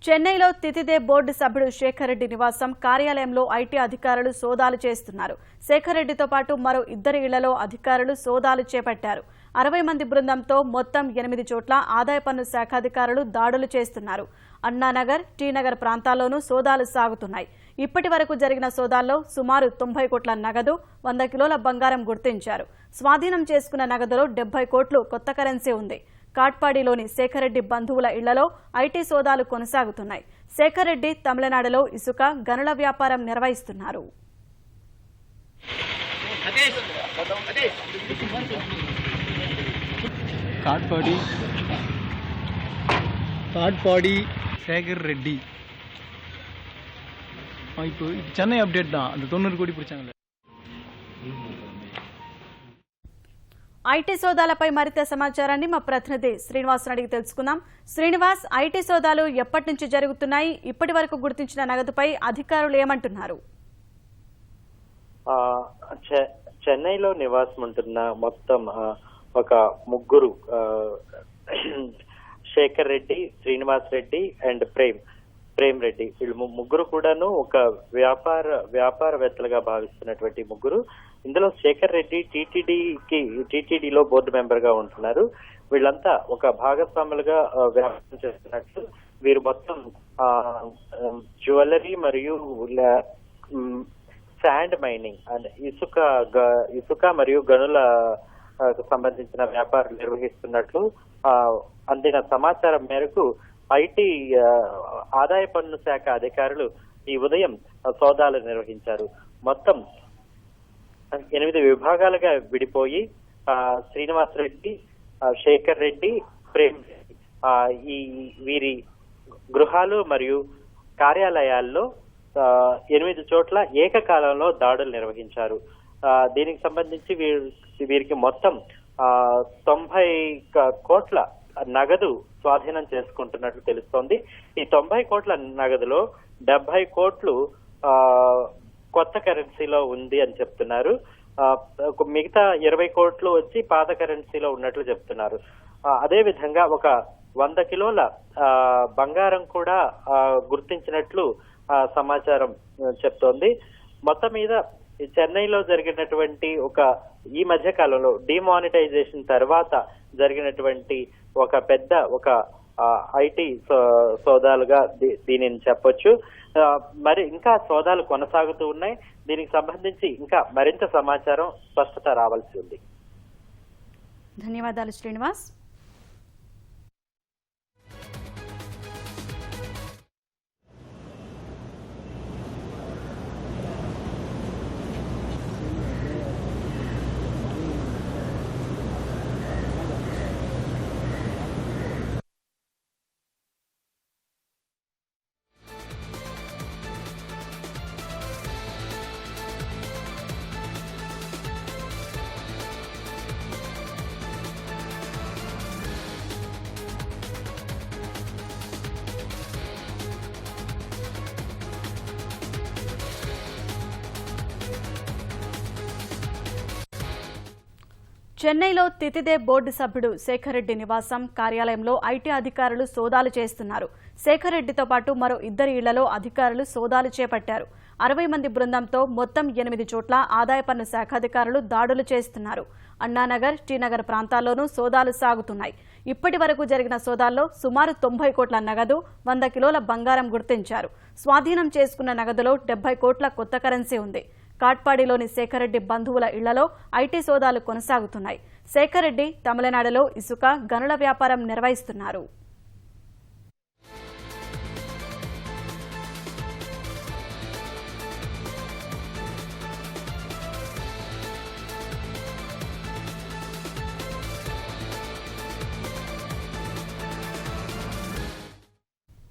చెన్నైలో తితిదే బోర్డు సభ్యుడు శేఖర్ రెడ్డి నివాసం కార్యాలయంలో ఐటీ అధికారులు సోదాలు చేస్తున్నారు. శేఖర్ రెడ్డితో పాటు మరో 2 ఇళ్లలో అధికారులు సోదాలు చేపట్టారు. 60 మంది బృందంతో మొత్తం 8 చోట్ల ఆదాయ పన్ను శాఖ అధికారులు దాడులు చేస్తున్నారు. అన్నానగర్, టీనగర్ ప్రాంతాల్లోనూ సోదాలు సాగుతున్నాయి. ఇప్పటి వరకు జరిగిన సోదాల్లో సుమారు 90 కోట్ల నగదు, 100 కిలోల బంగారం గుర్తించారు. స్వాధీనం చేసుకున్న నగదులో 70 కోట్లు కొత్త కరెన్సీ ఉంది. కాట్పాడిలోని శేఖర్ రెడ్డి బంధువుల ఇళ్లలో ఐటీ సోదాలు కొనసాగుతున్నాయి. శేఖర్ రెడ్డి తమిళనాడులో ఇసుక, గనుల వ్యాపారం నిర్వహిస్తున్నారు. காட்பாடி சேகர் ரெட்டி இப்போ சென்னை அப்டேட் தான். அந்த 90 கோடி பிடிச்சாங்கல்ல. ఐటీ సోదాలపై మరింత సమాచారాన్ని మా ప్రతినిధి శ్రీనివాస్ అడిగి తెలుసుకుందాం. శ్రీనివాస్, ఐటీ సోదాలు ఎప్పటి నుంచి జరుగుతున్నాయి? ఇప్పటి వరకు గుర్తించిన నగదుపై అధికారులు ఏమంటున్నారు? చెన్నైలో నివాసం ఉంటున్న మొత్తం ఒక ముగ్గురు, శేఖర్ రెడ్డి, శ్రీనివాస్ రెడ్డి అండ్ ప్రేమ్ రెడ్డి, వీళ్ళు ముగ్గురు కూడాను ఒక వ్యాపారవేత్తలుగా భావిస్తున్నటువంటి ముగ్గురు. ఇందులో శేఖర్ రెడ్డి టీటీడీలో బోర్డు మెంబర్ గా ఉంటున్నారు. వీళ్ళంతా ఒక భాగస్వాములుగా వ్యాపారం చేస్తున్నట్లు వీరు మొత్తం జ్యువెలరీ మరియు శాండ్ మైనింగ్ అండ్ ఇసుక మరియు గనుల సంబంధించిన వ్యాపారం నిర్వహిస్తున్నట్లు అందిన సమాచారం మేరకు ఐటీ ఆదాయ పన్ను శాఖ అధికారులు ఈ ఉదయం సోదాలు నిర్వహించారు. మొత్తం 8 విభాగాలుగా విడిపోయి శ్రీనివాస్ రెడ్డి, శేఖర్ రెడ్డి, ప్రేమ్ రెడ్డి వీరి గృహాలు మరియు కార్యాలయాల్లో 8 చోట్ల ఏకకాలంలో దాడులు నిర్వహించారు. దీనికి సంబంధించి వీరికి మొత్తం 90 కోట్ల నగదు స్వాధీనం చేసుకుంటున్నట్లు తెలుస్తోంది. ఈ 90 కోట్ల నగదులో 70 కోట్లు కొత్త కరెన్సీలో ఉంది అని చెప్తున్నారు. మిగతా 20 కోట్లు వచ్చి పాత కరెన్సీలో ఉన్నట్లు చెప్తున్నారు. అదే విధంగా ఒక 100 కిలోల బంగారం కూడా గుర్తించినట్లు సమాచారం చెప్తోంది. మొత్తం మీద చెన్నైలో జరిగినటువంటి ఈ మధ్య కాలంలో డిమానిటైజేషన్ తర్వాత జరిగినటువంటి ఒక ఐటీ సోదాలుగా దీనిని చెప్పొచ్చు. మరి ఇంకా సోదాలు కొనసాగుతూ ఉన్నాయి. దీనికి సంబంధించి ఇంకా మరింత సమాచారం స్పష్టత రావాల్సి ఉంది. ధన్యవాదాలు శ్రీనివాస్. చెన్నైలో తితిదే బోర్డు సభ్యుడు శేఖర్ రెడ్డి నివాసం కార్యాలయంలో ఐటీ అధికారులు సోదాలు చేస్తున్నారు. శేఖర్ రెడ్డితో పాటు మరో 2 ఇళ్లలో అధికారులు సోదాలు చేపట్టారు. 60 మంది బృందంతో మొత్తం 8 చోట్ల ఆదాయ పన్ను శాఖ అధికారులు దాడులు చేస్తున్నారు. అన్నానగర్, టీనగర్ ప్రాంతాల్లోనూ సోదాలు సాగుతున్నాయి. ఇప్పటి వరకు జరిగిన సోదాల్లో సుమారు 90 కోట్ల నగదు, 100 కిలోల బంగారం గుర్తించారు. స్వాధీనం చేసుకున్న నగదులో 70 కోట్ల కొత్త కరెన్సీ ఉంది. కాట్పాడిలోని శేఖర్ రెడ్డి బంధువుల ఇళ్లలో ఐటీ సోదాలు కొనసాగుతున్నాయి. శేఖర్ రెడ్డి తమిళనాడులో ఇసుక, గనుల వ్యాపారం నిర్వహిస్తున్నారు.